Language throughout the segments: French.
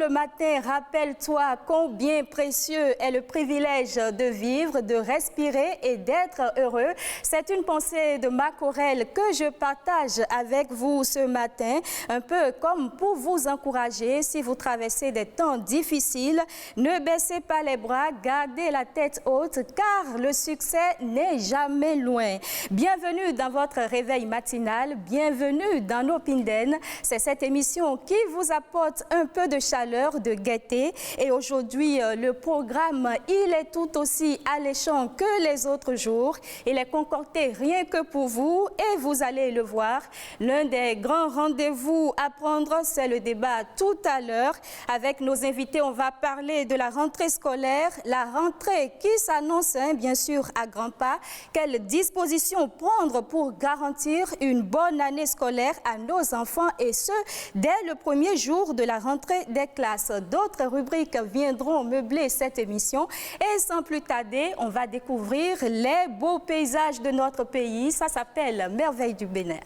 le matin, rappelle-toi combien précieux est le privilège de vivre, de respirer et d'être heureux. C'est une pensée de Mac Aurèle que je partage avec vous ce matin, un peu comme pour vous encourager si vous traversez des temps difficiles. Ne baissez pas les bras, gardez la tête haute car le succès n'est jamais loin. Bienvenue dans votre réveil matinal, bienvenue dans nos Pinden. C'est cette émission qui vous apporte un peu de chaleur, de gaieté. Et aujourd'hui, le programme, il est tout aussi alléchant que les autres jours. Il est concocté rien que pour vous et vous allez le voir. L'un des grands rendez-vous à prendre, c'est le débat tout à l'heure. Avec nos invités, on va parler de la rentrée scolaire, la rentrée qui s'annonce bien sûr à grands pas. Quelles dispositions prendre pour garantir une bonne année scolaire à nos enfants et ce, dès le premier jour de la rentrée des classes. D'autres rubriques viendront meubler cette émission et sans plus tarder, on va découvrir les beaux paysages de notre pays. Ça s'appelle Merveille du Bénin.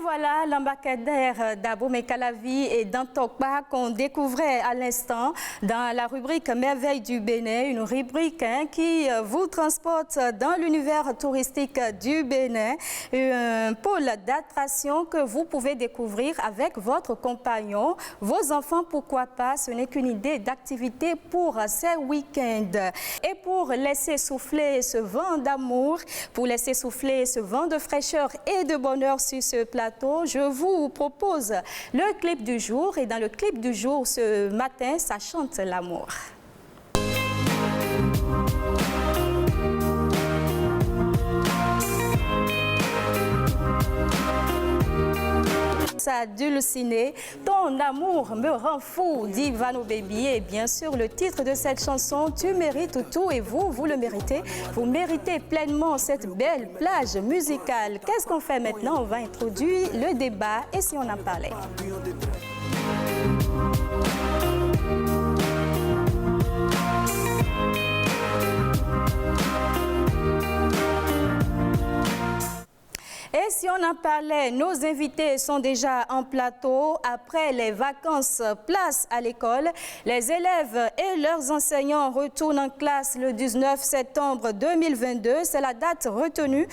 Voilà l'embarcadère d'Abomey-Calavi et d'Antokpa qu'on découvrait à l'instant dans la rubrique Merveille du Bénin, une rubrique qui vous transporte dans l'univers touristique du Bénin, un pôle d'attraction que vous pouvez découvrir avec votre compagnon, vos enfants, pourquoi pas, ce n'est qu'une idée d'activité pour ces week-ends. Et pour laisser souffler ce vent d'amour, pour laisser souffler ce vent de fraîcheur et de bonheur sur ce plateau, je vous propose le clip du jour. Et dans le clip du jour, ce matin, ça chante l'amour. Ça dulciné, ton amour me rend fou, dit Vano Baby. Et bien sûr, le titre de cette chanson, tu mérites tout et vous le méritez. Vous méritez pleinement cette belle plage musicale. Qu'est-ce qu'on fait maintenant? On va introduire le débat et si on en parlait. Et si on en parlait, nos invités sont déjà en plateau. Après les vacances, place à l'école. Les élèves et leurs enseignants retournent en classe le 19 septembre 2022. C'est la date retenue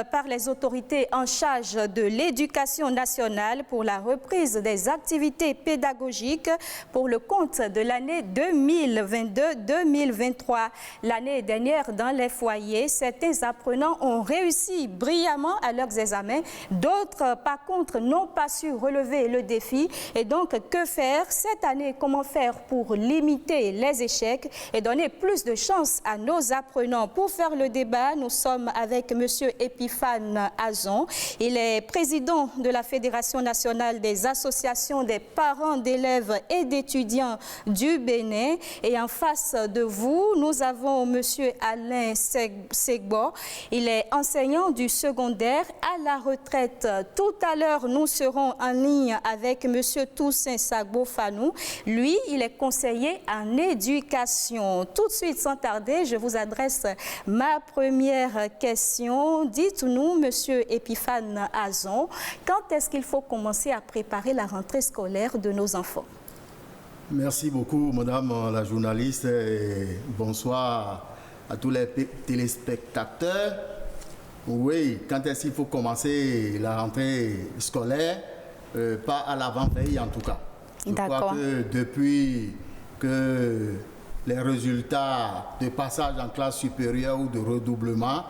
par les autorités en charge de l'éducation nationale pour la reprise des activités pédagogiques pour le compte de l'année 2022-2023. L'année dernière, dans les foyers, certains apprenants ont réussi brillamment à leurs examens. D'autres, par contre, n'ont pas su relever le défi. Et donc, que faire cette année? Comment faire pour limiter les échecs et donner plus de chance à nos apprenants? Pour faire le débat, nous sommes avec M. Epiphane Azon. Il est président de la Fédération nationale des associations des parents d'élèves et d'étudiants du Bénin. Et en face de vous, nous avons M. Alain Segbo. Il est enseignant du secondaire à La retraite. Tout à l'heure, nous serons en ligne avec M. Toussaint Sagbo-Fanou. Lui, il est conseiller en éducation. Tout de suite, sans tarder, je vous adresse ma première question. Dites-nous, M. Epiphane Azon, quand est-ce qu'il faut commencer à préparer la rentrée scolaire de nos enfants? Merci beaucoup, madame la journaliste, et bonsoir à tous les téléspectateurs. Oui, quand est-ce qu'il faut commencer la rentrée scolaire? Pas à l'avant-veille en tout cas. Je crois que depuis que les résultats de passage en classe supérieure ou de redoublement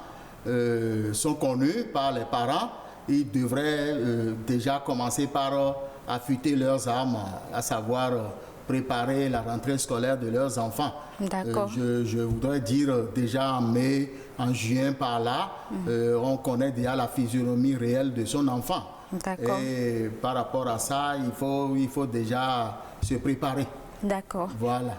sont connus par les parents, ils devraient déjà commencer par affûter leurs armes, à savoir préparer la rentrée scolaire de leurs enfants. D'accord. Je voudrais dire déjà en mai, en juin par là, on connaît déjà la physionomie réelle de son enfant. D'accord. Et par rapport à ça, il faut déjà se préparer. D'accord. Voilà.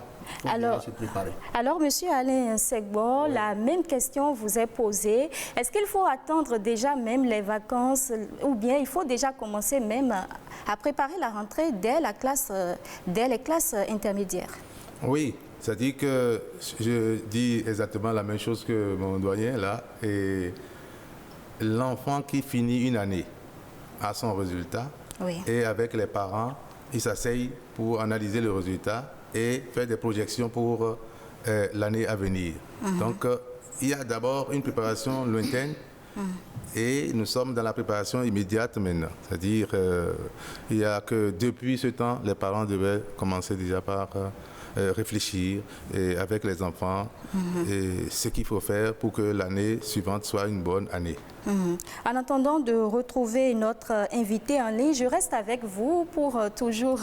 Alors, Monsieur Alain Segbo, oui, la même question vous est posée. Est-ce qu'il faut attendre déjà même les vacances ou bien il faut déjà commencer même à préparer la rentrée dès les classes intermédiaires? Oui, c'est-à-dire que je dis exactement la même chose que mon doyen là. Et l'enfant qui finit une année a son résultat, oui, et avec les parents, ils s'asseyent pour analyser le résultat et faire des projections pour l'année à venir. Donc, il y a d'abord une préparation lointaine et nous sommes dans la préparation immédiate maintenant. C'est-à-dire, il n'y a que depuis ce temps, les parents devaient commencer déjà par réfléchir avec les enfants et ce qu'il faut faire pour que l'année suivante soit une bonne année. En attendant de retrouver notre invité en ligne, je reste avec vous pour toujours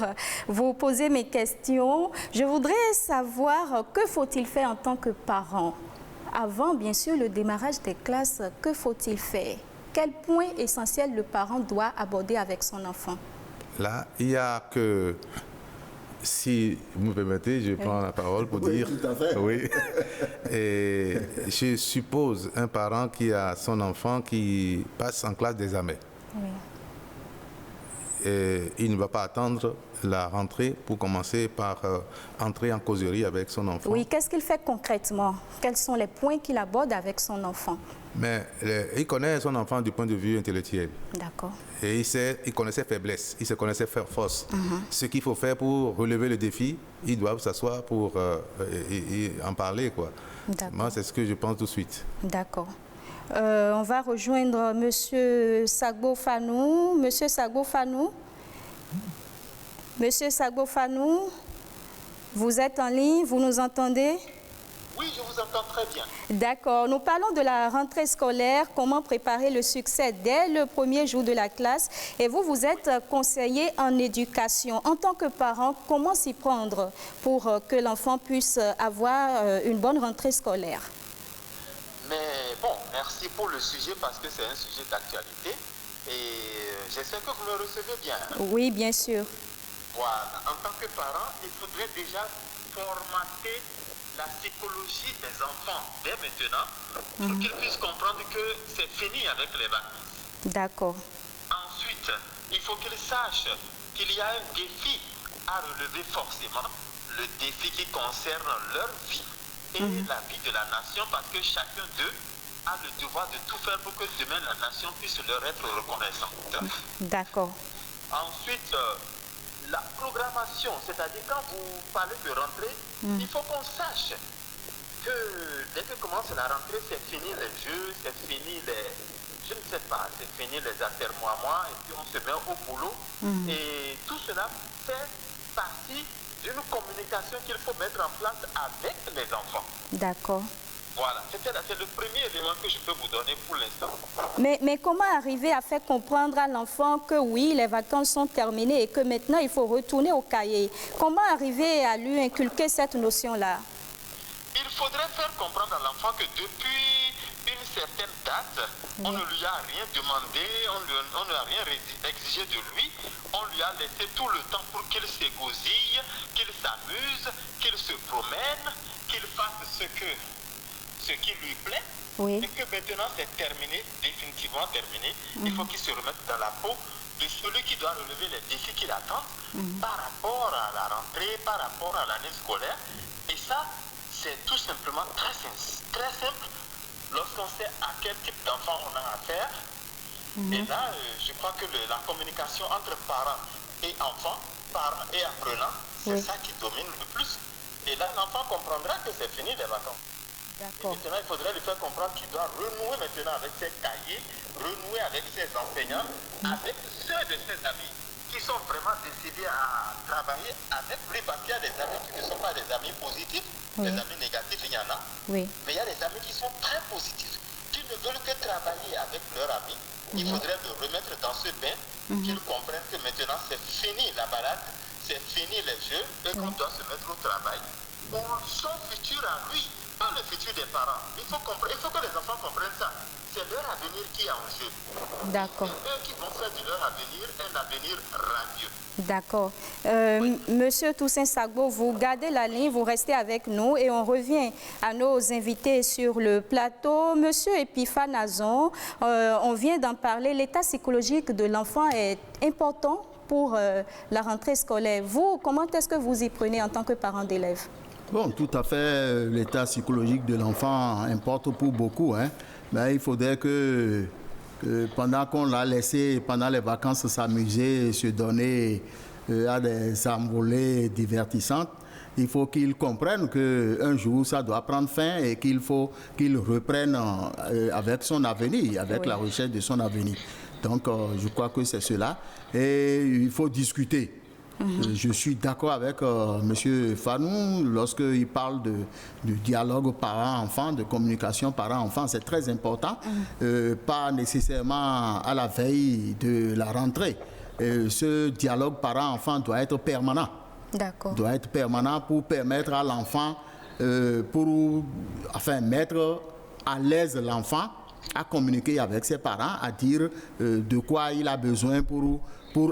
vous poser mes questions. Je voudrais savoir que faut-il faire en tant que parent? Avant, bien sûr, le démarrage des classes, que faut-il faire? Quel point essentiel le parent doit aborder avec son enfant? Là, il y a que... Si vous me permettez, je prends la parole pour dire... Tout à fait. Oui. Et je suppose un parent qui a son enfant qui passe en classe d'examen. Oui. Et il ne va pas attendre la rentrée pour commencer par entrer en causerie avec son enfant. Oui, qu'est-ce qu'il fait concrètement? Quels sont les points qu'il aborde avec son enfant? Mais il connaît son enfant du point de vue intellectuel. D'accord. Et il connaît ses faiblesses, il se connaît ses forces. Ce qu'il faut faire pour relever le défi, ils doivent s'asseoir pour en parler, quoi. Moi, c'est ce que je pense tout de suite. D'accord. On va rejoindre M. Sagbo-Fanou. Monsieur Sagbo-Fanou. Monsieur Sagbo-Fanou, vous êtes en ligne, vous nous entendez? Oui, je vous entends très bien. D'accord. Nous parlons de la rentrée scolaire, comment préparer le succès dès le premier jour de la classe. Et vous, vous êtes conseiller en éducation. En tant que parent, comment s'y prendre pour que l'enfant puisse avoir une bonne rentrée scolaire? Mais bon, merci pour le sujet parce que c'est un sujet d'actualité. Et j'espère que vous me recevez bien. Oui, bien sûr. Voilà. En tant que parent, il faudrait déjà formater la psychologie des enfants dès maintenant pour qu'ils puissent comprendre que c'est fini avec les vacances. D'accord. Ensuite, il faut qu'ils sachent qu'il y a un défi à relever forcément, le défi qui concerne leur vie et la vie de la nation, parce que chacun d'eux a le devoir de tout faire pour que demain la nation puisse leur être reconnaissante. D'accord. Ensuite, la programmation, c'est-à-dire quand vous parlez de rentrée, il faut qu'on sache que dès que commence la rentrée, c'est fini les jeux, c'est fini les... Je ne sais pas, c'est fini les atermoiements et puis on se met au boulot. Et tout cela fait partie d'une communication qu'il faut mettre en place avec les enfants. D'accord. Voilà, c'est le premier élément que je peux vous donner pour l'instant. Mais comment arriver à faire comprendre à l'enfant que oui, les vacances sont terminées et que maintenant il faut retourner au cahier? Comment arriver à lui inculquer cette notion-là? Il faudrait faire comprendre à l'enfant que depuis une certaine date, on ne lui a rien demandé, on ne a rien exigé de lui, on lui a laissé tout le temps pour qu'il s'égosille, qu'il s'amuse, qu'il se promène, qu'il fasse ce qui lui plaît, et que maintenant c'est terminé, définitivement terminé, il faut qu'il se remette dans la peau de celui qui doit relever les défis qui l'attendent par rapport à la rentrée, par rapport à l'année scolaire. Et ça, c'est tout simplement très simple lorsqu'on sait à quel type d'enfant on a affaire. Et là, je crois que la communication entre parents et enfants, parents et apprenants, c'est ça qui domine le plus. Et là, l'enfant comprendra que c'est fini les vacances. Maintenant, il faudrait lui faire comprendre qu'il doit renouer maintenant avec ses cahiers, renouer avec ses enseignants, avec ceux de ses amis qui sont vraiment décidés à travailler avec lui, parce qu'il y a des amis qui ne sont pas des amis positifs, des amis négatifs, il y en a. Mais il y a des amis qui sont très positifs, qui ne veulent que travailler avec leurs amis. Il faudrait le remettre dans ce bain, qu'ils comprennent que maintenant c'est fini la balade, c'est fini les jeux, et qu'on doit se mettre au travail pour son futur à lui, pas le futur des parents. Il faut que les enfants comprennent ça. C'est leur avenir qui est en jeu. D'accord. C'est eux qui vont faire de leur avenir un avenir radieux. D'accord. Monsieur Toussaint Sagbo, vous gardez la ligne, vous restez avec nous et on revient à nos invités sur le plateau. Monsieur Epiphane Azon, on vient d'en parler, l'état psychologique de l'enfant est important pour la rentrée scolaire. Vous, comment est-ce que vous y prenez en tant que parent d'élève? Bon, tout à fait, l'état psychologique de l'enfant importe pour beaucoup, hein. Mais il faudrait que pendant qu'on l'a laissé, pendant les vacances, s'amuser, se donner à des envolées divertissantes, il faut qu'il comprenne qu'un jour, ça doit prendre fin et qu'il faut qu'il reprenne avec son avenir, avec la recherche de son avenir. Donc, je crois que c'est cela. Et il faut discuter. Je suis d'accord avec M. Fanou lorsqu'il parle de dialogue parent-enfant, de communication parent-enfant, c'est très important, pas nécessairement à la veille de la rentrée. Ce dialogue parent-enfant doit être permanent. D'accord. Doit être permanent pour permettre à l'enfant, mettre à l'aise l'enfant à communiquer avec ses parents, à dire de quoi il a besoin pour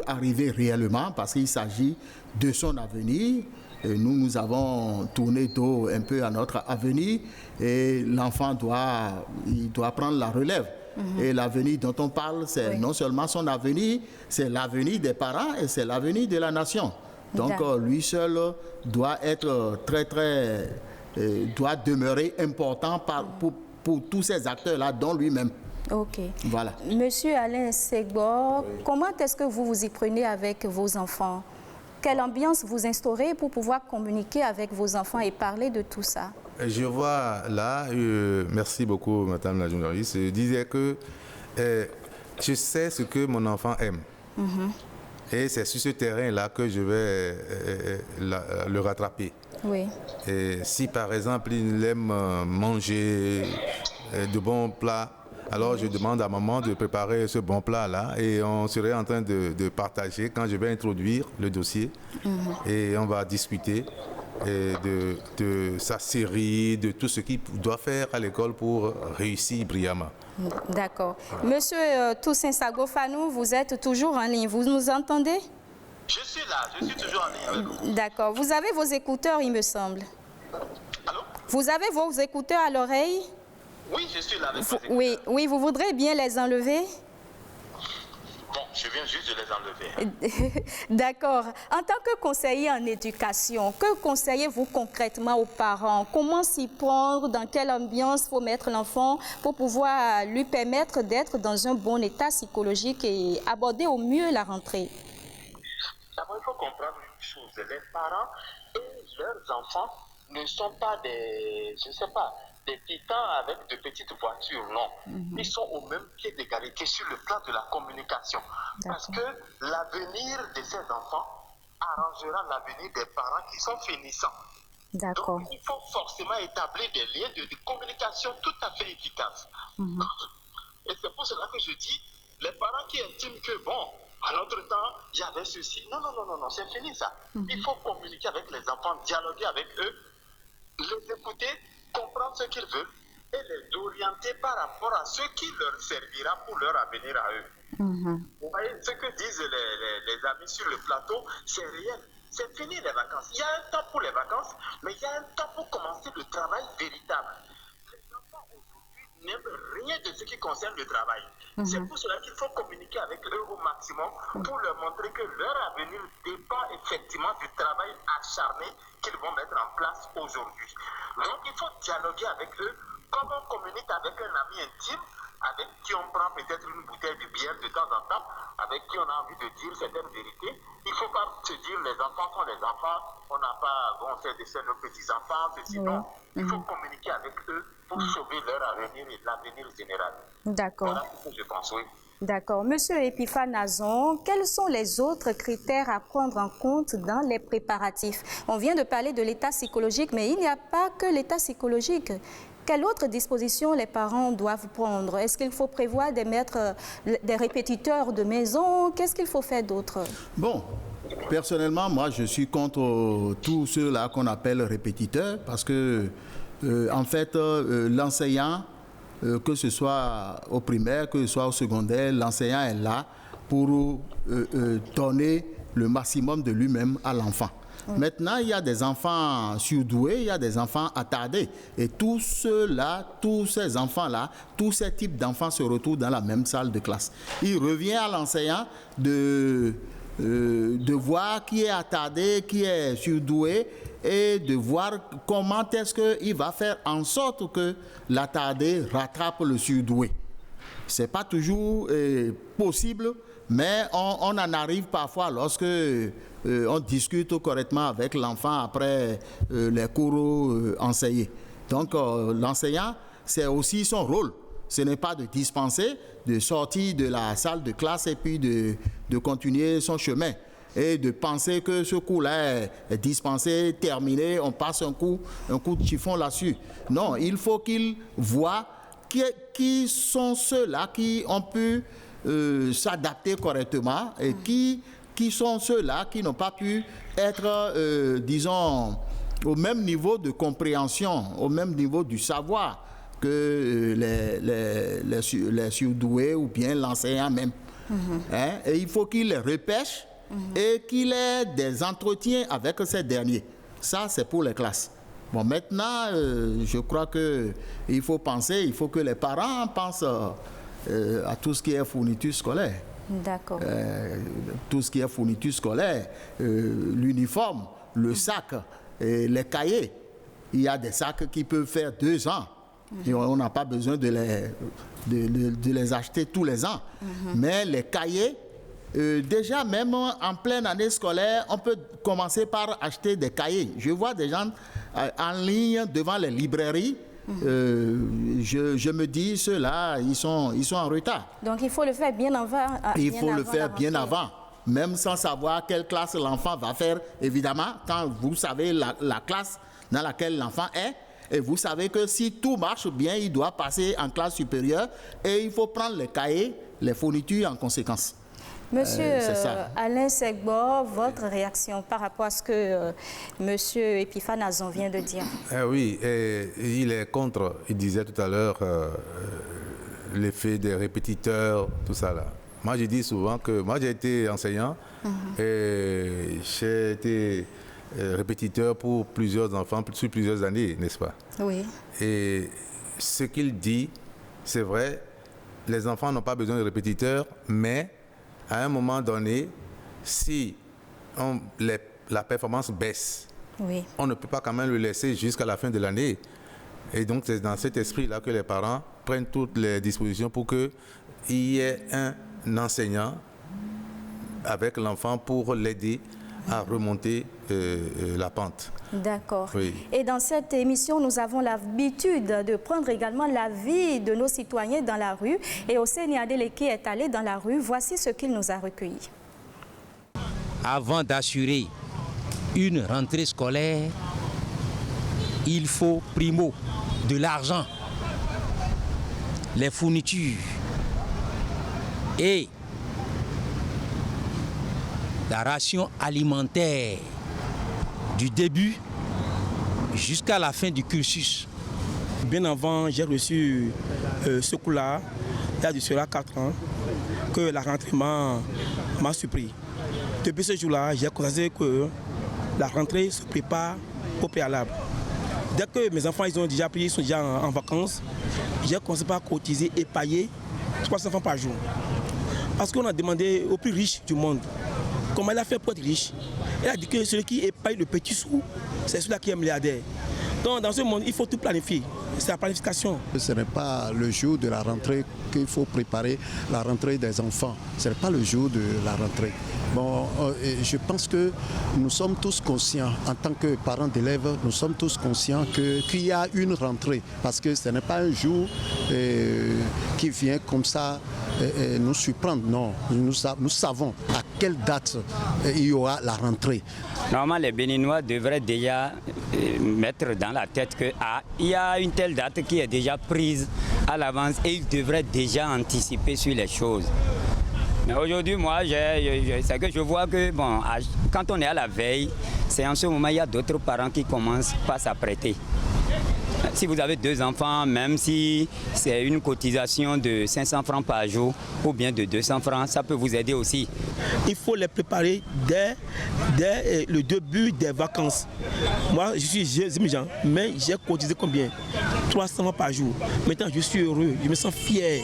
arriver réellement, parce qu'il s'agit de son avenir. Nous avons tourné dos un peu à notre avenir et l'enfant doit prendre la relève. Et l'avenir dont on parle, c'est non seulement son avenir, c'est l'avenir des parents et c'est l'avenir de la nation. Donc lui seul doit être doit demeurer important pour tous ces acteurs-là, dont lui-même. Ok. Voilà. Monsieur Alain Segbo, comment est-ce que vous vous y prenez avec vos enfants? Quelle ambiance vous instaurez pour pouvoir communiquer avec vos enfants et parler de tout ça? Je vois là, merci beaucoup madame la journaliste, je disais que je sais ce que mon enfant aime. Et c'est sur ce terrain-là que je vais le rattraper. Oui. Et si par exemple il aime manger de bons plats, alors je demande à maman de préparer ce bon plat-là et on serait en train de partager quand je vais introduire le dossier et on va discuter de sa série, de tout ce qu'il doit faire à l'école pour réussir brillamment. D'accord. Monsieur Toussaint Sagbo Fanou, vous êtes toujours en ligne, vous nous entendez? Je suis là, je suis toujours en ligne avec vous. D'accord. Vous avez vos écouteurs, il me semble. Allô? Vous avez vos écouteurs à l'oreille? Oui, je suis là avec vous. Oui, vous voudrez bien les enlever? Bon, je viens juste de les enlever. D'accord. En tant que conseiller en éducation, que conseillez-vous concrètement aux parents? Comment s'y prendre? Dans quelle ambiance faut mettre l'enfant pour pouvoir lui permettre d'être dans un bon état psychologique et aborder au mieux la rentrée? D'abord, il faut comprendre une chose. Les parents et leurs enfants ne sont pas des titans avec de petites voitures, non. Ils sont au même pied d'égalité sur le plan de la communication. Parce que l'avenir de ces enfants arrangera l'avenir des parents qui sont finissants. Donc, il faut forcément établir des liens de communication tout à fait efficaces. Et c'est pour cela que je dis, les parents qui estiment que, bon, à notre temps, il y avait ceci. Non, c'est fini ça. Il faut communiquer avec les enfants, dialoguer avec eux, les écouter, comprendre ce qu'ils veulent et les orienter par rapport à ce qui leur servira pour leur avenir à eux. Vous voyez, ce que disent les amis sur le plateau, c'est réel. C'est fini les vacances. Il y a un temps pour les vacances, mais il y a un temps pour commencer le travail véritable. Les ce qui concerne le travail. C'est pour cela qu'il faut communiquer avec eux au maximum pour leur montrer que leur avenir dépend effectivement du travail acharné qu'ils vont mettre en place aujourd'hui. Donc il faut dialoguer avec eux comme on communique avec un ami intime, avec qui on prend peut-être une bouteille de bière de temps en temps, avec qui on a envie de dire certaines vérités. Il ne faut pas se dire les enfants sont les enfants, on n'a pas, bon, c'est nos petits-enfants, sinon il faut communiquer avec eux pour sauver leur avenir et l'avenir général. D'accord. Voilà ce que je pense, oui. D'accord. Monsieur Epiphane Nazon, quels sont les autres critères à prendre en compte dans les préparatifs? On vient de parler de l'état psychologique, mais il n'y a pas que l'état psychologique. Quelle autre disposition les parents doivent prendre? Est-ce qu'il faut prévoir de mettre des répétiteurs de maison? Qu'est-ce qu'il faut faire d'autre? Bon, personnellement, moi, je suis contre tous ceux-là qu'on appelle répétiteurs parce que, en fait, l'enseignant, que ce soit au primaire, que ce soit au secondaire, l'enseignant est là pour donner le maximum de lui-même à l'enfant. Maintenant, il y a des enfants surdoués, il y a des enfants attardés. Et tous ceux-là, tous ces enfants-là, tous ces types d'enfants se retrouvent dans la même salle de classe. Il revient à l'enseignant de voir qui est attardé, qui est surdoué et de voir comment est-ce qu'il va faire en sorte que l'attardé rattrape le surdoué. Ce n'est pas toujours possible, mais on en arrive parfois lorsque on discute correctement avec l'enfant après les cours enseignés. Donc l'enseignant, c'est aussi son rôle. Ce n'est pas de dispenser, de sortir de la salle de classe et puis de continuer son chemin. Et de penser que ce cours-là est dispensé, terminé, on passe un coup de chiffon là-dessus. Non, il faut qu'il voit qui sont ceux-là qui ont pu s'adapter correctement et qui sont ceux-là qui n'ont pas pu être, disons, au même niveau de compréhension, au même niveau du savoir que les surdoués ou bien l'enseignant même. Hein? Et il faut qu'il les repêche et qu'il ait des entretiens avec ces derniers. Ça, c'est pour les classes. Bon, maintenant, je crois qu'il faut penser, il faut que les parents pensent à tout ce qui est fourniture scolaire. D'accord. Tout ce qui est fourniture scolaire, l'uniforme, le sac, les cahiers. Il y a des sacs qui peuvent faire 2 ans. Et on n'a pas besoin de les acheter tous les ans. Mais les cahiers, déjà même en pleine année scolaire, on peut commencer par acheter des cahiers. Je vois des gens en ligne devant les librairies. Je me dis, ceux-là, ils sont en retard. Donc il faut le faire bien avant. Il faut le faire bien avant, même sans savoir quelle classe l'enfant va faire. Évidemment, quand vous savez la classe dans laquelle l'enfant est, et vous savez que si tout marche bien, il doit passer en classe supérieure et il faut prendre les cahiers, les fournitures en conséquence. Monsieur Alain Segbo, votre réaction par rapport à ce que Monsieur Epiphane Nazon vient de dire? Oui, il est contre, il disait tout à l'heure, l'effet des répétiteurs, tout ça là. Moi, je dis souvent que moi, j'ai été enseignant et j'ai été répétiteur pour plusieurs enfants sur plusieurs années, n'est-ce pas? Oui. Et ce qu'il dit, c'est vrai, les enfants n'ont pas besoin de répétiteurs, mais à un moment donné, si la performance baisse, on ne peut pas quand même le laisser jusqu'à la fin de l'année. Et donc, c'est dans cet esprit-là que les parents prennent toutes les dispositions pour qu'il y ait un enseignant avec l'enfant pour l'aider à remonter la pente. D'accord. Oui. Et dans cette émission, nous avons l'habitude de prendre également l'avis de nos citoyens dans la rue. Et Hosseini Adele qui est allé dans la rue, voici ce qu'il nous a recueilli. Avant d'assurer une rentrée scolaire, il faut primo de l'argent, les fournitures et la ration alimentaire du début jusqu'à la fin du cursus. Bien avant, j'ai reçu ce coup-là, il y a de cela 4 ans, que la rentrée m'a surpris. Depuis ce jour-là, j'ai constaté que la rentrée se prépare au préalable. Dès que mes enfants ils sont déjà en vacances, j'ai commencé par cotiser et payer 300 francs par jour. Parce qu'on a demandé aux plus riches du monde comment il a fait pour être riche. Il a dit que celui qui paye le petit sou, c'est celui-là qui est milliardaire. Donc dans ce monde, il faut tout planifier. C'est la planification. Ce n'est pas le jour de la rentrée qu'il faut préparer la rentrée des enfants. Ce n'est pas le jour de la rentrée. Bon, je pense que nous sommes tous conscients, en tant que parents d'élèves, nous sommes tous conscients qu'il y a une rentrée. Parce que ce n'est pas un jour qui vient comme ça nous surprendre. Non, nous savons à quelle date il y aura la rentrée. Normalement, les Béninois devraient déjà mettre dans la tête qu'il y a une telle date qui est déjà prise à l'avance et ils devraient déjà anticiper sur les choses. Mais aujourd'hui, moi, c'est que je vois que bon, quand on est à la veille, c'est en ce moment il y a d'autres parents qui commencent par s'apprêter. Si vous avez 2 enfants, même si c'est une cotisation de 500 francs par jour ou bien de 200 francs, ça peut vous aider aussi. Il faut les préparer dès le début des vacances. Moi, je suis jeune, mais j'ai cotisé combien? 300 francs par jour. Maintenant, je suis heureux, je me sens fier.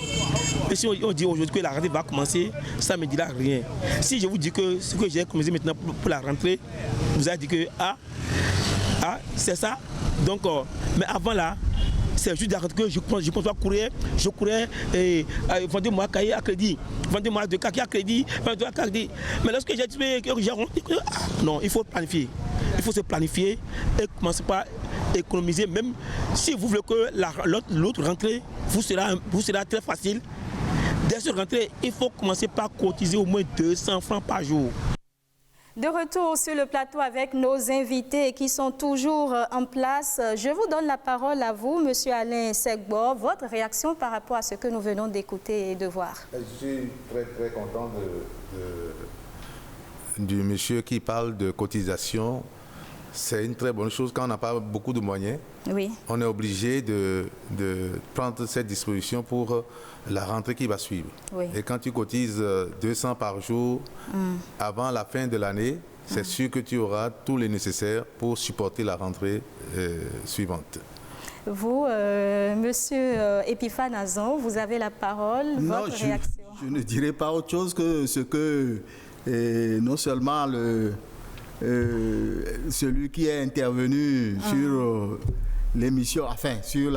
Et si on dit aujourd'hui que la rentrée va commencer, ça ne me dira rien. Si je vous dis que ce que j'ai commencé maintenant pour la rentrée, vous allez dire que c'est ça. Donc, mais avant là, c'est juste que je pense pas courir, je courais et vendez-moi cahier à crédit, vendez-moi de cahier à crédit, vendez-moi à crédit. Mais lorsque j'ai dit que j'ai rendu, non, il faut planifier. Il faut se planifier et commencer par économiser, même si vous voulez que l'autre rentrée vous sera très facile. Dès cette rentrée, il faut commencer par cotiser au moins 200 francs par jour. De retour sur le plateau avec nos invités qui sont toujours en place. Je vous donne la parole à vous, Monsieur Alain Segbo. Votre réaction par rapport à ce que nous venons d'écouter et de voir. Je suis très très content du monsieur qui parle de cotisation. C'est une très bonne chose quand on n'a pas beaucoup de moyens. Oui. On est obligé de prendre cette disposition pour la rentrée qui va suivre. Oui. Et quand tu cotises 200 par jour, avant la fin de l'année, c'est sûr que tu auras tout le nécessaire pour supporter la rentrée suivante. Vous, Monsieur Epiphane Azon, vous avez la parole. Votre réaction. Je ne dirais pas autre chose que ce que non seulement celui qui est intervenu sur l'émission, enfin sur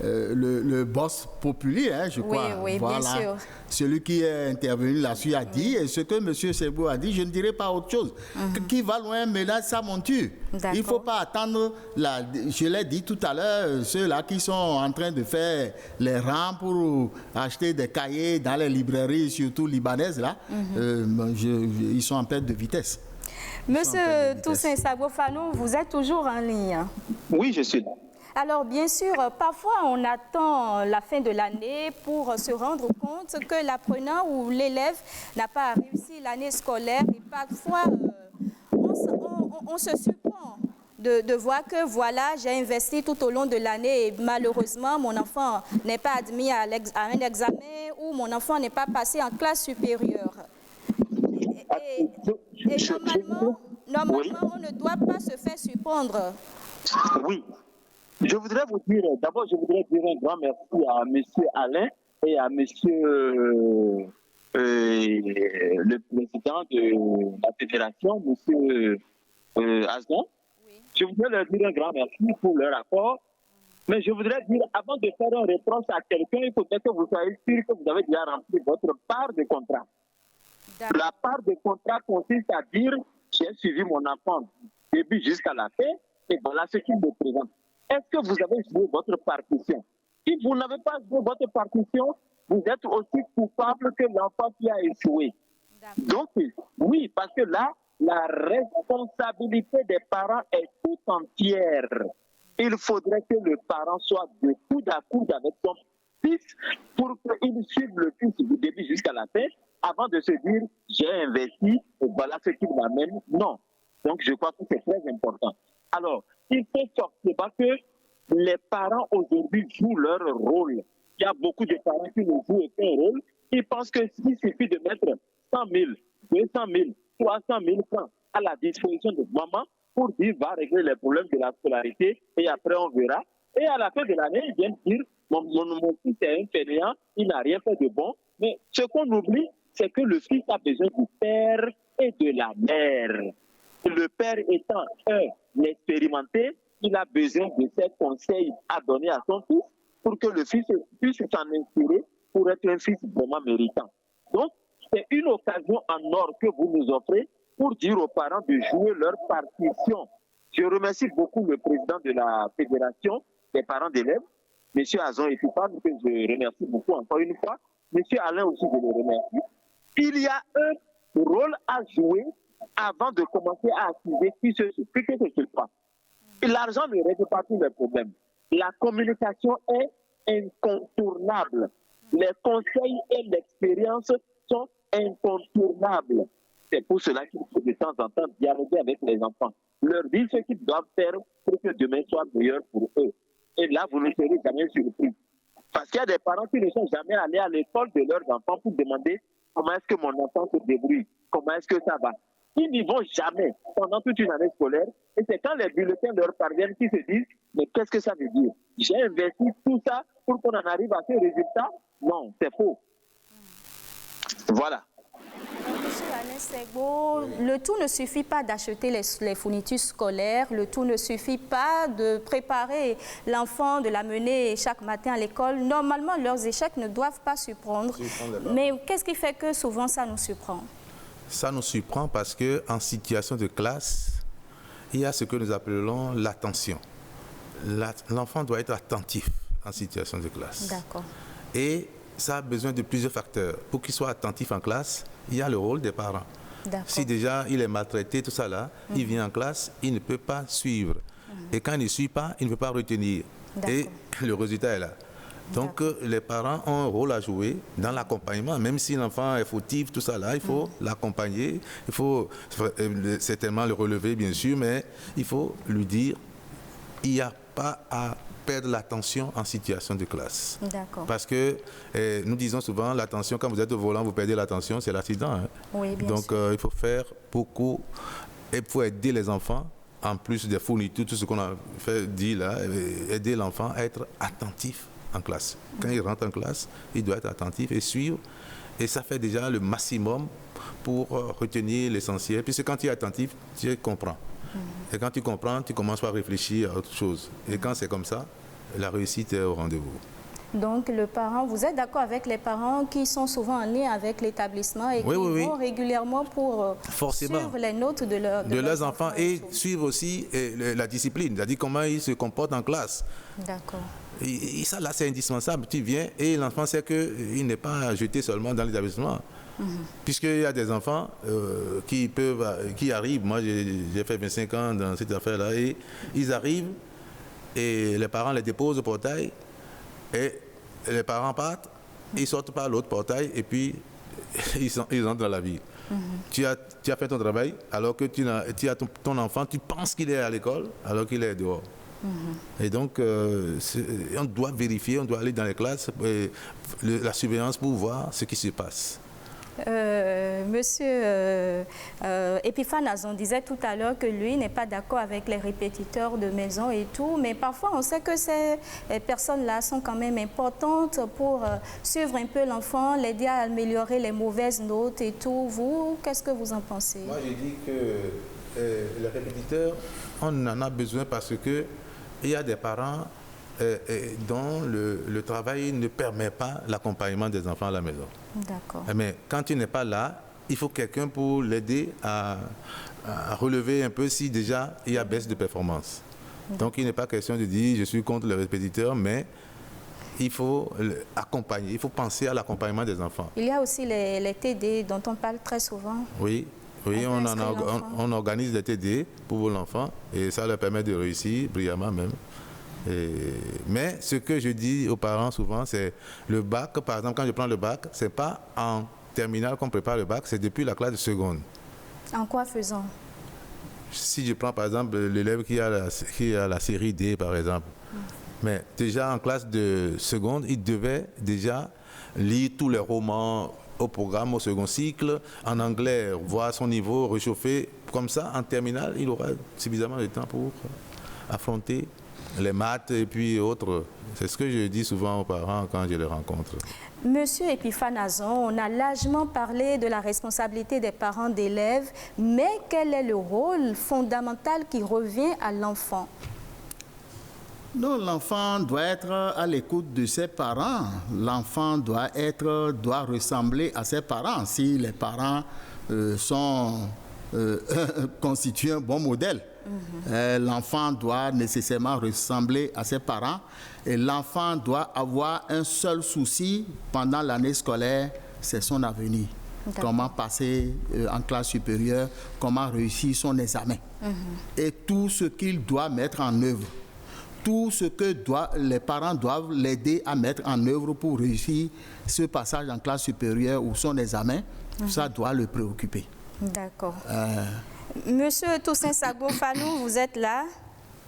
le boss populaire, je crois. Oui, voilà. bien sûr. Celui qui est intervenu là-dessus a dit, et ce que M. Segbo a dit, je ne dirais pas autre chose. Qui va loin ménage sa monture. Il ne faut pas attendre, je l'ai dit tout à l'heure, ceux-là qui sont en train de faire les rangs pour acheter des cahiers dans les librairies, surtout libanaises, là, ils sont en perte de vitesse. Monsieur Toussaint Sagbo-Fano, vous êtes toujours en ligne. Oui, je suis là. Alors, bien sûr, parfois on attend la fin de l'année pour se rendre compte que l'apprenant ou l'élève n'a pas réussi l'année scolaire et parfois on se surprend de voir que voilà, j'ai investi tout au long de l'année et malheureusement mon enfant n'est pas admis à un examen ou mon enfant n'est pas passé en classe supérieure. Et normalement, on ne doit pas se faire surprendre. Oui. Je voudrais vous dire, d'abord, je voudrais dire un grand merci à M. Alain et à M. Le président de la fédération, M. Azon. Oui. Je voudrais leur dire un grand merci pour leur accord. Mais je voudrais dire, avant de faire une réponse à quelqu'un, il faudrait que vous soyez sûr que vous avez déjà rempli votre part de contrat. La part de contrat consiste à dire j'ai suivi mon enfant du début jusqu'à la fin et voilà ce qu'il me présente. Est-ce que vous avez joué votre partition? Si vous n'avez pas joué votre partition, vous êtes aussi coupable que l'enfant qui a échoué. Donc, oui, parce que là, la responsabilité des parents est tout entière. Il faudrait que le parent soit de coude à coude avec son fils pour qu'il suive le fils du début jusqu'à la fin, avant de se dire j'ai investi et voilà ce qui m'amène. Non. Donc je crois que c'est très important. Alors, il faut sortir parce que les parents aujourd'hui jouent leur rôle. Il y a beaucoup de parents qui ne jouent aucun rôle. Ils pensent qu'il suffit de mettre 100 000, 200 000, 300 000 francs à la disposition de maman pour dire va régler les problèmes de la scolarité et après on verra. Et à la fin de l'année, ils viennent dire Mon fils est un fainéant, il n'a rien fait de bon. Mais ce qu'on oublie, c'est que le fils a besoin du père et de la mère. Le père étant expérimenté, il a besoin de ces conseils à donner à son fils pour que le fils puisse s'en inspirer pour être un fils vraiment méritant. Donc, c'est une occasion en or que vous nous offrez pour dire aux parents de jouer leur partition. Je remercie beaucoup le président de la Fédération des parents d'élèves, M. Azon Efipa, que je remercie beaucoup encore une fois. M. Alain aussi, je le remercie. Il y a un rôle à jouer avant de commencer à activer ce que ce soit. L'argent ne règle pas tous les problèmes. La communication est incontournable. Les conseils et l'expérience sont incontournables. C'est pour cela qu'il faut de temps en temps dialoguer avec les enfants. Leur dire ce qu'ils doivent faire pour que demain soit meilleur pour eux. Et là, vous ne serez jamais surpris. Parce qu'il y a des parents qui ne sont jamais allés à l'école de leurs enfants pour demander comment est-ce que mon enfant se débrouille, comment est-ce que ça va. Ils n'y vont jamais pendant toute une année scolaire. Et c'est quand les bulletins leur parviennent qu'ils se disent « Mais qu'est-ce que ça veut dire? J'ai investi tout ça pour qu'on en arrive à ce résultat ?» Non, c'est faux. Voilà. Monsieur Alain Segbo, le tout ne suffit pas d'acheter les fournitures scolaires, le tout ne suffit pas de préparer l'enfant, de l'amener chaque matin à l'école. Normalement, leurs échecs ne doivent pas surprendre. Mais qu'est-ce qui fait que souvent ça nous surprend? Ça nous surprend parce qu'en situation de classe, il y a ce que nous appelons l'attention. L'enfant doit être attentif en situation de classe. D'accord. Et ça a besoin de plusieurs facteurs. Pour qu'il soit attentif en classe, il y a le rôle des parents. Si déjà il est maltraité, tout ça là, il vient en classe, il ne peut pas suivre. Et quand il ne suit pas, il ne peut pas retenir. Et le résultat est là. Donc les parents ont un rôle à jouer dans l'accompagnement, même si l'enfant est fautif, tout ça là, il faut l'accompagner, il faut certainement le relever bien sûr, mais il faut lui dire, il n'y a pas à perdre l'attention en situation de classe. Parce que nous disons souvent, l'attention, quand vous êtes au volant, vous perdez l'attention, c'est l'accident. Hein? Oui, bien Donc il faut faire beaucoup, et il faut aider les enfants, en plus des fournitures, tout ce qu'on a dit là, aider l'enfant à être attentif en classe. Quand il rentre en classe, il doit être attentif et suivre. Et ça fait déjà le maximum pour retenir l'essentiel. Puisque quand tu es attentif, tu comprends. Et quand tu comprends, tu commences à réfléchir à autre chose. Et quand c'est comme ça, la réussite est au rendez-vous. Donc, le parent, vous êtes d'accord avec les parents qui sont souvent en lien avec l'établissement et qui vont régulièrement pour suivre les notes de leurs enfants et suivre aussi la discipline, c'est-à-dire comment ils se comportent en classe. D'accord. Et ça, là, c'est indispensable. Tu viens et l'enfant sait qu'il n'est pas jeté seulement dans l'établissement. Puisqu'il y a des enfants qui arrivent, moi j'ai fait 25 ans dans cette affaire-là, et ils arrivent et les parents les déposent au portail et les parents partent, ils sortent par l'autre portail et puis ils entrent dans la vie. Tu as fait ton travail alors que tu as ton enfant, tu penses qu'il est à l'école alors qu'il est dehors. Et donc, on doit vérifier, on doit aller dans les classes, la surveillance pour voir ce qui se passe. Monsieur Epiphane Azon disait tout à l'heure que lui n'est pas d'accord avec les répétiteurs de maison et tout, mais parfois on sait que ces personnes-là sont quand même importantes pour suivre un peu l'enfant, l'aider à améliorer les mauvaises notes et tout. Vous, qu'est-ce que vous en pensez? Moi, j'ai dit que les répétiteurs, on en a besoin parce que il y a des parents dont le travail ne permet pas l'accompagnement des enfants à la maison. D'accord. Mais quand tu n'es pas là, il faut quelqu'un pour l'aider à relever un peu si déjà il y a baisse de performance. Donc il n'est pas question de dire je suis contre les répétiteurs, mais il faut accompagner, il faut penser à l'accompagnement des enfants. Il y a aussi les TD dont on parle très souvent. Oui, on organise des TD pour l'enfant et ça leur permet de réussir brillamment même. Mais ce que je dis aux parents souvent, c'est le bac, par exemple, quand je prends le bac, ce n'est pas en terminale qu'on prépare le bac, c'est depuis la classe de seconde. En quoi faisant? Si je prends par exemple l'élève qui a la série D, par exemple, mais déjà en classe de seconde, il devait déjà lire tous les romans au programme, au second cycle, en anglais, voir son niveau, réchauffer. Comme ça, en terminale, il aura suffisamment de temps pour affronter les maths et puis autres. C'est ce que je dis souvent aux parents quand je les rencontre. Monsieur Epiphane Azon, on a largement parlé de la responsabilité des parents d'élèves, mais quel est le rôle fondamental qui revient à l'enfant? Non, l'enfant doit être à l'écoute de ses parents. L'enfant doit ressembler à ses parents. Si les parents constituent un bon modèle, l'enfant doit nécessairement ressembler à ses parents et l'enfant doit avoir un seul souci pendant l'année scolaire, c'est son avenir. Comment passer en classe supérieure, comment réussir son examen. Et tout ce qu'il doit mettre en œuvre. Tout ce que les parents doivent l'aider à mettre en œuvre pour réussir ce passage en classe supérieure ou son examen, ça doit le préoccuper. D'accord. Monsieur Toussaint Sago-Fanou, vous êtes là?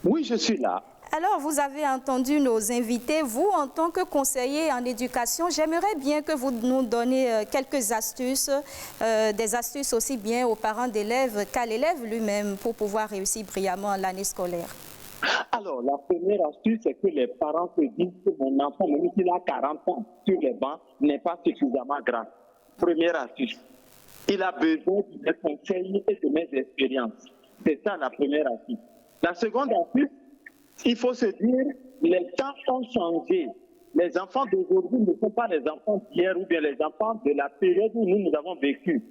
Oui, je suis là. Alors, vous avez entendu nos invités. Vous, en tant que conseiller en éducation, j'aimerais bien que vous nous donniez quelques astuces, des astuces aussi bien aux parents d'élèves qu'à l'élève lui-même pour pouvoir réussir brillamment l'année scolaire. Alors, la première astuce, c'est que les parents se disent que mon enfant, même s'il a 40 ans sur les bancs, n'est pas suffisamment grand. Première astuce. Il a besoin de mes conseils et de mes expériences. C'est ça la première astuce. La seconde astuce, il faut se dire, les temps ont changé. Les enfants d'aujourd'hui ne sont pas les enfants d'hier ou bien les enfants de la période où nous avons vécu.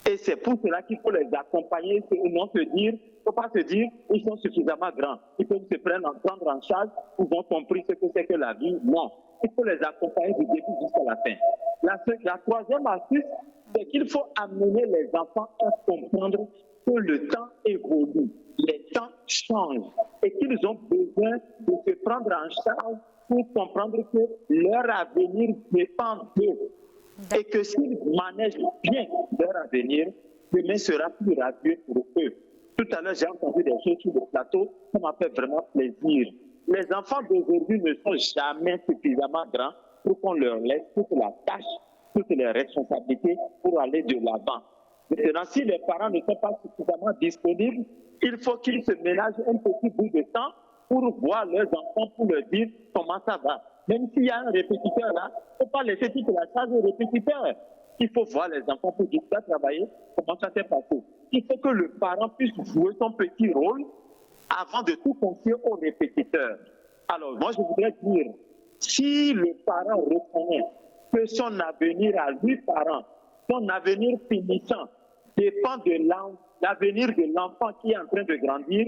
Et c'est pour cela qu'il faut les accompagner et non se dire, il ne faut pas se dire, ils sont suffisamment grands. Ils peuvent se prendre en charge, ils ont compris ce que c'est que la vie. Non, il faut les accompagner du début jusqu'à la fin. La troisième astuce, c'est qu'il faut amener les enfants à comprendre que le temps évolue, les temps changent et qu'ils ont besoin de se prendre en charge pour comprendre que leur avenir dépend d'eux. Et que s'ils managent bien leur avenir, demain sera plus radieux pour eux. Tout à l'heure, j'ai entendu des choses sur le plateau, ça m'a fait vraiment plaisir. Les enfants d'aujourd'hui ne sont jamais suffisamment grands pour qu'on leur laisse toute la tâche, toutes les responsabilités pour aller de l'avant. Maintenant, si les parents ne sont pas suffisamment disponibles, il faut qu'ils se ménagent un petit bout de temps pour voir leurs enfants, pour leur dire comment ça va. Même s'il y a un répétiteur là, il ne faut pas laisser toute la charge au répétiteur. Il faut voir les enfants pour dire ça travailler, comment ça s'est passé. Il faut que le parent puisse jouer son petit rôle avant de tout confier au répétiteur. Alors, moi, je voudrais dire, si le parent reconnaît que son avenir à lui, parent, son avenir finissant, dépend de l'avenir de l'enfant qui est en train de grandir,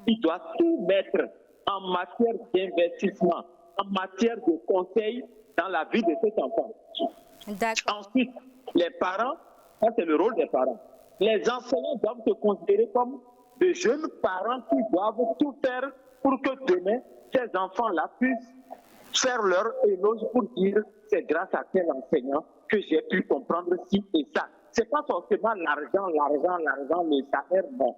il doit tout mettre en matière d'investissement, en matière de conseil dans la vie de cet enfant. Ensuite, les parents, ça c'est le rôle des parents. Les enseignants doivent se considérer comme de jeunes parents qui doivent tout faire pour que demain, ces enfants-là puissent faire leur éloge pour dire c'est grâce à tel enseignant que j'ai pu comprendre ci et ça. Ce n'est pas forcément l'argent, le salaire, non.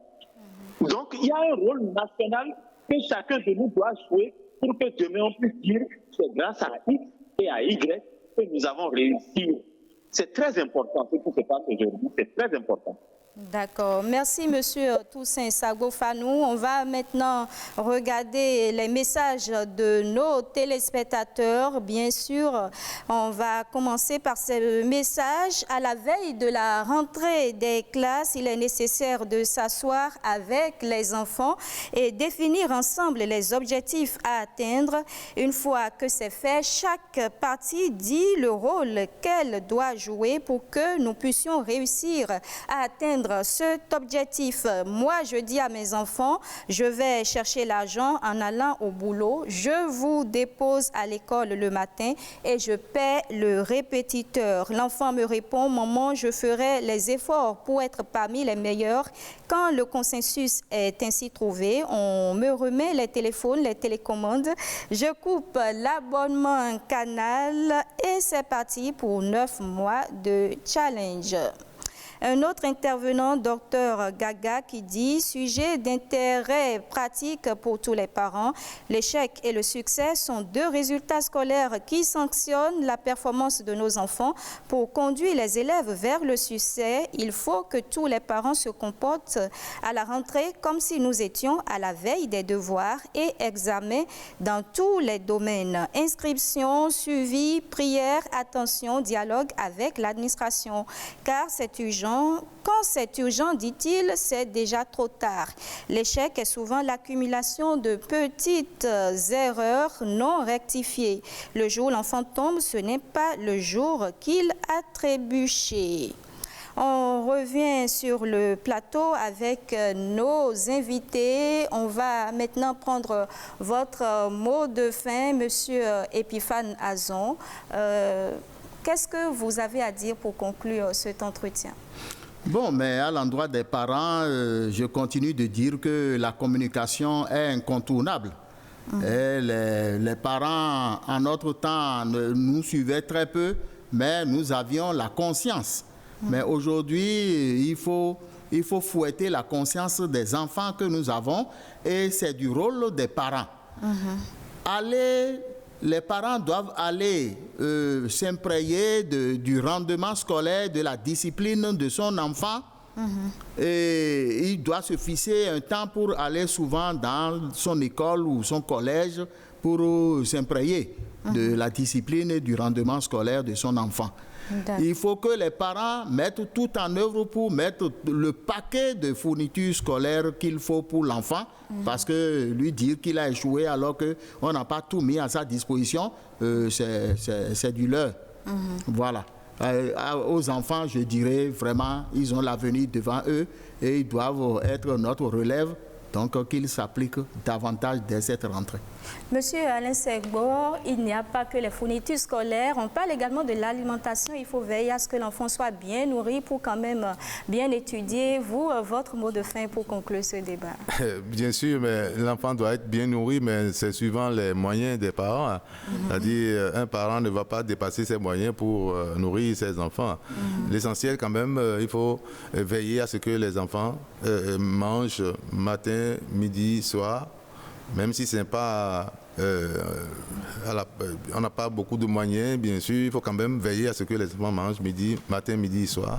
Donc, il y a un rôle national que chacun de nous doit jouer pour que demain on puisse dire c'est grâce à X et à Y que nous avons réussi. C'est très important ce qui se passe aujourd'hui, c'est très important. D'accord. Merci, Monsieur Toussaint Sago-Fanou. On va maintenant regarder les messages de nos téléspectateurs. Bien sûr, on va commencer par ce message. À la veille de la rentrée des classes, il est nécessaire de s'asseoir avec les enfants et définir ensemble les objectifs à atteindre. Une fois que c'est fait, chaque partie dit le rôle qu'elle doit jouer pour que nous puissions réussir à atteindre cet objectif. Moi, je dis à mes enfants, je vais chercher l'argent en allant au boulot, je vous dépose à l'école le matin et je paie le répétiteur. L'enfant me répond, maman, je ferai les efforts pour être parmi les meilleurs. Quand le consensus est ainsi trouvé, on me remet les téléphones, les télécommandes, je coupe l'abonnement Canal et c'est parti pour 9 mois de challenge. Un autre intervenant, Dr Gaga, qui dit « Sujet d'intérêt pratique pour tous les parents. L'échec et le succès sont deux résultats scolaires qui sanctionnent la performance de nos enfants. Pour conduire les élèves vers le succès, il faut que tous les parents se comportent à la rentrée comme si nous étions à la veille des devoirs et examens dans tous les domaines. Inscription, suivi, prière, attention, dialogue avec l'administration. Car c'est urgent. Quand c'est urgent, dit-il, c'est déjà trop tard. L'échec est souvent l'accumulation de petites erreurs non rectifiées. Le jour où l'enfant tombe, ce n'est pas le jour qu'il a trébuché. On revient sur le plateau avec nos invités. On va maintenant prendre votre mot de fin, Monsieur Epiphane Azon. Qu'est-ce que vous avez à dire pour conclure cet entretien? Bon, mais à l'endroit des parents, je continue de dire que la communication est incontournable. Et les parents, en notre temps, nous suivaient très peu, mais nous avions la conscience. Mais aujourd'hui, il faut fouetter la conscience des enfants que nous avons et c'est du rôle des parents. Les parents doivent aller s'imprégner du rendement scolaire, de la discipline de son enfant. Et il doit se fixer un temps pour aller souvent dans son école ou son collège pour s'imprégner de la discipline et du rendement scolaire de son enfant. Il faut que les parents mettent tout en œuvre pour mettre le paquet de fournitures scolaires qu'il faut pour l'enfant, parce que lui dire qu'il a échoué alors qu'on n'a pas tout mis à sa disposition, c'est du leurre. Voilà. Aux enfants, je dirais vraiment, ils ont l'avenir devant eux et ils doivent être notre relève. Donc, qu'il s'applique davantage dès cette rentrée. Monsieur Alain Segbo, il n'y a pas que les fournitures scolaires. On parle également de l'alimentation. Il faut veiller à ce que l'enfant soit bien nourri pour quand même bien étudier. Vous, votre mot de fin pour conclure ce débat. Bien sûr, mais l'enfant doit être bien nourri, mais c'est suivant les moyens des parents. C'est-à-dire, un parent ne va pas dépasser ses moyens pour nourrir ses enfants. L'essentiel, quand même, il faut veiller à ce que les enfants mangent matin, midi, soir, même si ce n'est pas, on n'a pas beaucoup de moyens, bien sûr, il faut quand même veiller à ce que les enfants mangent matin, midi, soir,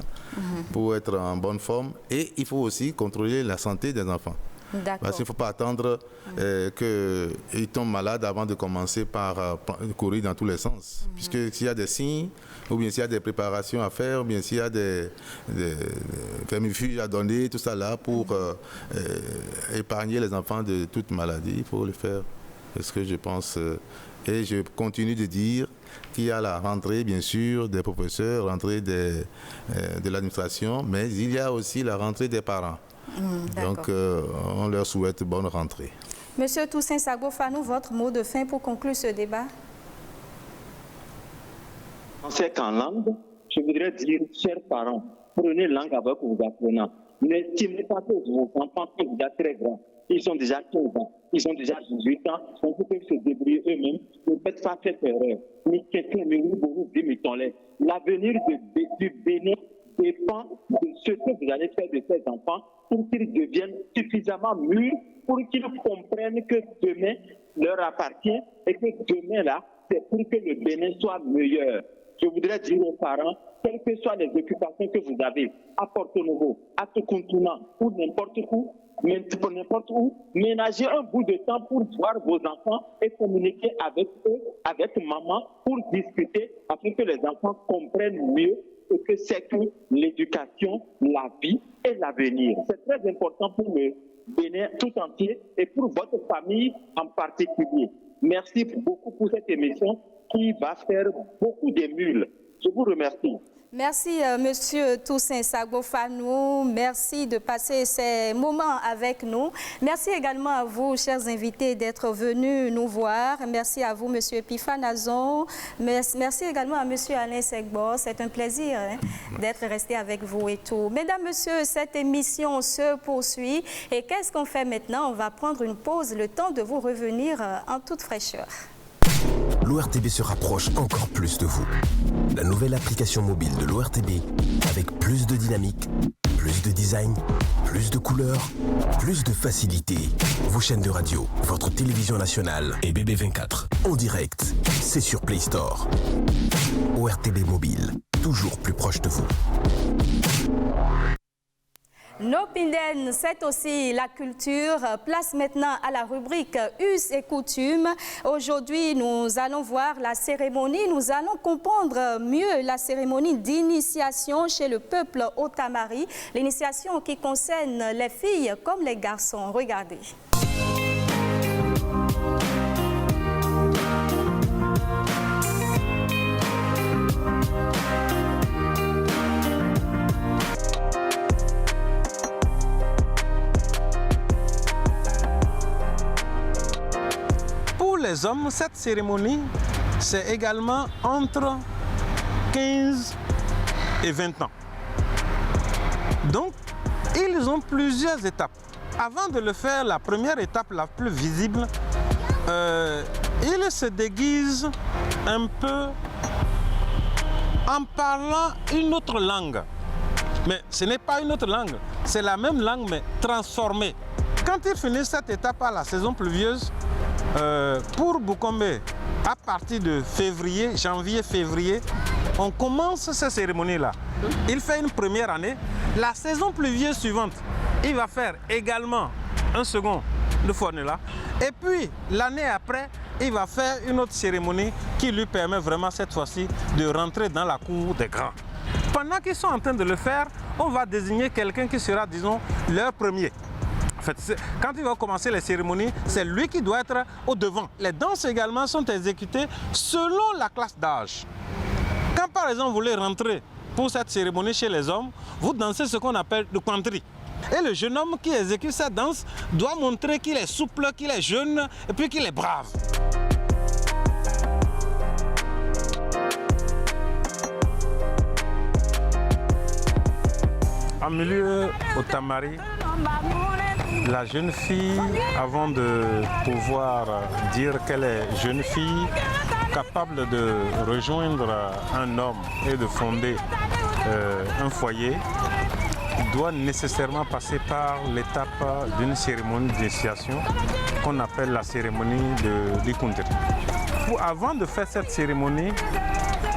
pour être en bonne forme. Et il faut aussi contrôler la santé des enfants. Parce qu'il ne faut pas attendre qu'ils tombent malades avant de commencer par courir dans tous les sens. Puisque s'il y a des signes, ou bien s'il y a des préparations à faire, ou bien s'il y a des vermifuges à donner, tout ça là, pour épargner les enfants de toute maladie, il faut le faire. C'est ce que je pense. Et je continue de dire qu'il y a la rentrée, bien sûr, des professeurs, rentrée de l'administration, mais il y a aussi la rentrée des parents. Donc, on leur souhaite bonne rentrée. Monsieur Toussaint Sagbo-Fanou, votre mot de fin pour conclure ce débat? Français qu'en langue, je voudrais dire, chers parents, prenez langue avec vos apprenants. N'estimez pas que vos enfants sont déjà très grands. Ils ont déjà 15 ans, ils ont déjà 18 ans, donc ils peuvent se débrouiller eux-mêmes. Ne faites pas cette erreur. L'avenir du Bénin dépend de ce que vous allez faire de ces enfants pour qu'ils deviennent suffisamment mûrs, pour qu'ils comprennent que demain leur appartient et que demain là, c'est pour que le Bénin soit meilleur. Je voudrais dire aux parents, quelles que soient les occupations que vous avez, à Porto Novo, à Tokuntouna ou n'importe où, ménagez un bout de temps pour voir vos enfants et communiquer avec eux, avec maman, pour discuter afin que les enfants comprennent mieux ce que c'est que l'éducation, la vie et l'avenir. C'est très important pour le Bénin tout entier et pour votre famille en particulier. Merci beaucoup pour cette émission qui va faire beaucoup d'émules. Je vous remercie. Merci, Monsieur Toussaint Sagbo-Fanou. Merci de passer ces moments avec nous. Merci également à vous, chers invités, d'être venus nous voir. Merci à vous, Monsieur Epiphane Azon. Merci également à Monsieur Alain Segbo. C'est un plaisir d'être resté avec vous et tout. Mesdames, Messieurs, cette émission se poursuit. Et qu'est-ce qu'on fait maintenant? On va prendre une pause, le temps de vous revenir en toute fraîcheur. l'ORTB se rapproche encore plus de vous. La nouvelle application mobile de l'ORTB, avec plus de dynamique, plus de design, plus de couleurs, plus de facilité. Vos chaînes de radio, votre télévision nationale et BB24 en direct, c'est sur Play Store. ORTB Mobile, toujours plus proche de vous. Nopinden, c'est aussi la culture. Place maintenant à la rubrique Us et coutumes. Aujourd'hui, nous allons voir la cérémonie. Nous allons comprendre mieux la cérémonie d'initiation chez le peuple Otamari. L'initiation qui concerne les filles comme les garçons. Regardez. Les hommes, cette cérémonie, c'est également entre 15 et 20 ans. Donc, ils ont plusieurs étapes. Avant de le faire, la première étape la plus visible, ils se déguisent un peu en parlant une autre langue. Mais ce n'est pas une autre langue, c'est la même langue mais transformée. Quand ils finissent cette étape à la saison pluvieuse, pour Boukombe, à partir de février, janvier-février, on commence cette cérémonie-là. Il fait une première année. La saison pluvieuse suivante, il va faire également un second de Fornela. Et puis, l'année après, il va faire une autre cérémonie qui lui permet vraiment cette fois-ci de rentrer dans la cour des grands. Pendant qu'ils sont en train de le faire, on va désigner quelqu'un qui sera, disons, leur premier. En fait, quand il va commencer les cérémonies, c'est lui qui doit être au devant. Les danses également sont exécutées selon la classe d'âge. Quand par exemple vous voulez rentrer pour cette cérémonie chez les hommes, vous dansez ce qu'on appelle le kwantri. Et le jeune homme qui exécute cette danse doit montrer qu'il est souple, qu'il est jeune et puis qu'il est brave. En milieu Otamari, la jeune fille, avant de pouvoir dire qu'elle est jeune fille, capable de rejoindre un homme et de fonder un foyer, doit nécessairement passer par l'étape d'une cérémonie d'initiation qu'on appelle la cérémonie du Kundri. Avant de faire cette cérémonie,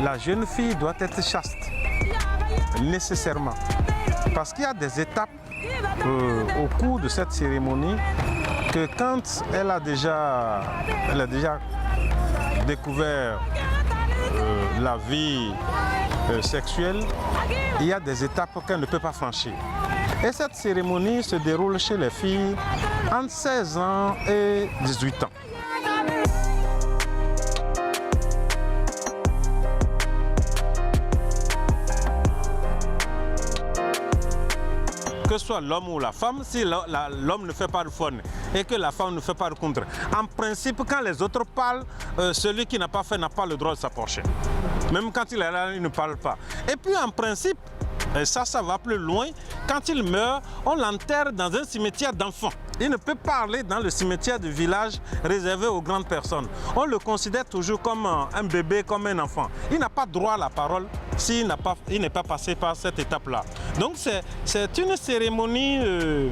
la jeune fille doit être chaste, nécessairement. Parce qu'il y a des étapes au cours de cette cérémonie que quand elle a déjà découvert la vie sexuelle, il y a des étapes qu'elle ne peut pas franchir. Et cette cérémonie se déroule chez les filles entre 16 ans et 18 ans. Que ce soit l'homme ou la femme, si l'homme ne fait pas de faune et que la femme ne fait pas de contre. En principe, quand les autres parlent, celui qui n'a pas fait n'a pas le droit de s'approcher. Même quand il est là, il ne parle pas. Et puis en principe, et ça va plus loin, quand il meurt, on l'enterre dans un cimetière d'enfants. Il ne peut pas aller dans le cimetière du village réservé aux grandes personnes. On le considère toujours comme un bébé, comme un enfant. Il n'a pas droit à la parole s'il n'est pas passé par cette étape-là. Donc c'est une cérémonie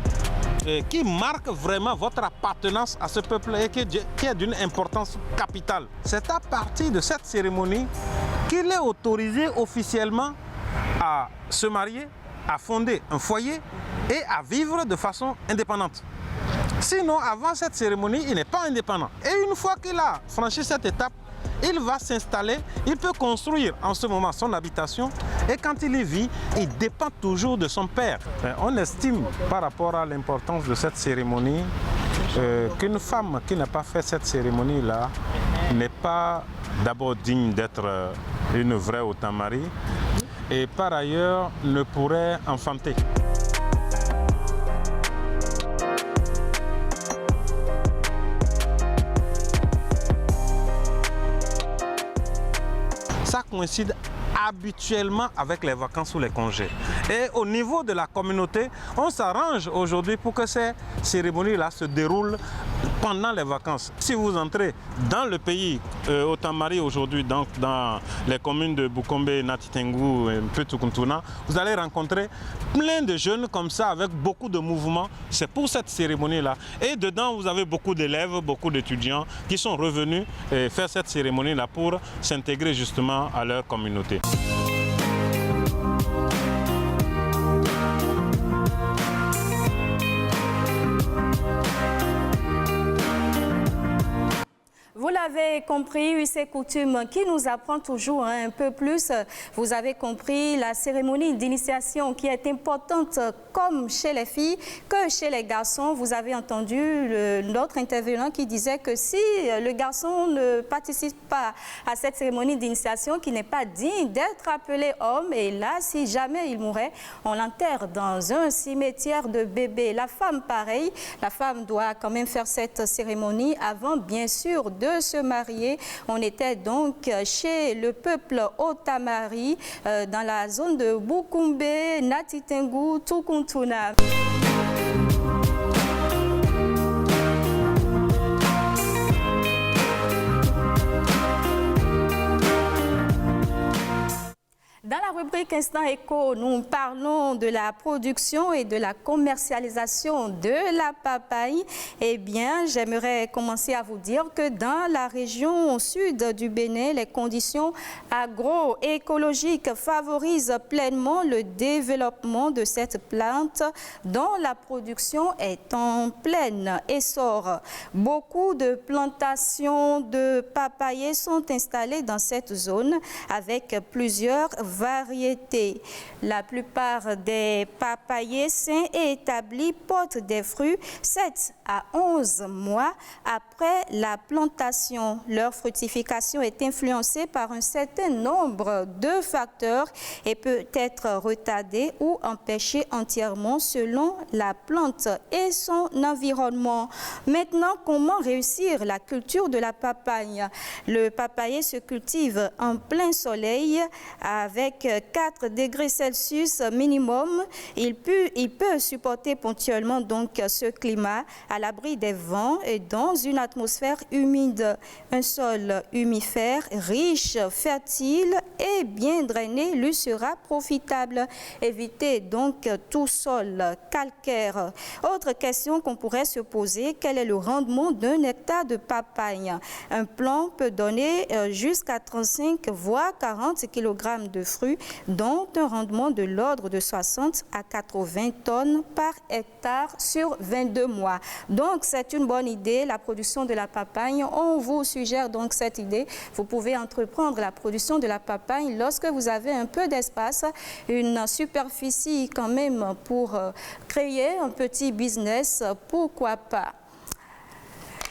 qui marque vraiment votre appartenance à ce peuple et qui est d'une importance capitale. C'est à partir de cette cérémonie qu'il est autorisé officiellement à se marier, à fonder un foyer et à vivre de façon indépendante. Sinon, avant cette cérémonie, il n'est pas indépendant. Et une fois qu'il a franchi cette étape, il va s'installer, il peut construire en ce moment son habitation et quand il y vit, il dépend toujours de son père. On estime par rapport à l'importance de cette cérémonie qu'une femme qui n'a pas fait cette cérémonie-là n'est pas d'abord digne d'être une vraie Otamari et par ailleurs ne pourrait enfanter. Ça coïncide habituellement avec les vacances ou les congés. Et au niveau de la communauté, on s'arrange aujourd'hui pour que ces cérémonies-là se déroulent pendant les vacances. Si vous entrez dans le pays, au Tamari aujourd'hui, donc dans les communes de Bukombe, Natitengu et Petukuntuna, vous allez rencontrer plein de jeunes comme ça avec beaucoup de mouvements. C'est pour cette cérémonie-là. Et dedans, vous avez beaucoup d'élèves, beaucoup d'étudiants qui sont revenus faire cette cérémonie-là pour s'intégrer justement à leur communauté. Vous l'avez compris, c'est coutume qui nous apprend toujours un peu plus. Vous avez compris la cérémonie d'initiation qui est importante comme chez les filles que chez les garçons. Vous avez entendu notre intervenant qui disait que si le garçon ne participe pas à cette cérémonie d'initiation, qui n'est pas digne d'être appelé homme, et là, si jamais il mourait, on l'enterre dans un cimetière de bébés. La femme, pareil, la femme doit quand même faire cette cérémonie avant, bien sûr, de se marier. On était donc chez le peuple Otamari dans la zone de Bukombe, Natitengu, Tukuntuna. Dans la rubrique Instant Éco, nous parlons de la production et de la commercialisation de la papaye. Eh bien, j'aimerais commencer à vous dire que dans la région sud du Bénin, les conditions agroécologiques favorisent pleinement le développement de cette plante dont la production est en plein essor. Beaucoup de plantations de papayers sont installées dans cette zone avec plusieurs variétés. La plupart des papayers sains et établis portent des fruits 7 à 11 mois après la plantation. Leur fructification est influencée par un certain nombre de facteurs et peut être retardée ou empêchée entièrement selon la plante et son environnement. Maintenant, comment réussir la culture de la papaye? Le papayer se cultive en plein soleil avec 4 degrés Celsius minimum. Il peut supporter ponctuellement donc ce climat à l'abri des vents et dans une atmosphère humide. Un sol humifère, riche, fertile et bien drainé lui sera profitable. Évitez donc tout sol calcaire. Autre question qu'on pourrait se poser, quel est le rendement d'un hectare de papaye? Un plant peut donner jusqu'à 35 voire 40 kg de fruits, dont un rendement de l'ordre de 60 à 80 tonnes par hectare sur 22 mois. Donc, c'est une bonne idée, la production de la papaye. On vous suggère donc cette idée. Vous pouvez entreprendre la production de la papaye lorsque vous avez un peu d'espace, une superficie quand même pour créer un petit business, pourquoi pas.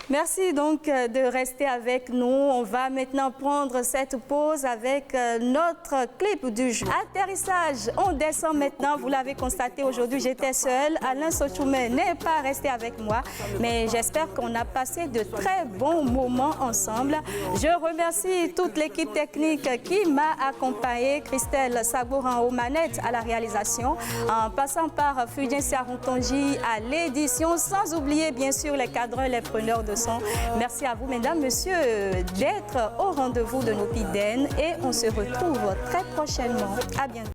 Merci donc de rester avec nous. On va maintenant prendre cette pause avec notre clip du jour. Atterrissage, on descend maintenant. Vous l'avez constaté aujourd'hui, j'étais seule. Alain Sochoumé n'est pas resté avec moi, mais j'espère qu'on a passé de très bons moments ensemble. Je remercie toute l'équipe technique qui m'a accompagnée, Christelle Sabouran aux manettes à la réalisation, en passant par Fudien Siarontonji à l'édition, sans oublier bien sûr les cadreurs, les preneurs de son. Merci à vous, mesdames, messieurs, d'être au rendez-vous de nos PIDEN et on se retrouve très prochainement. À bientôt.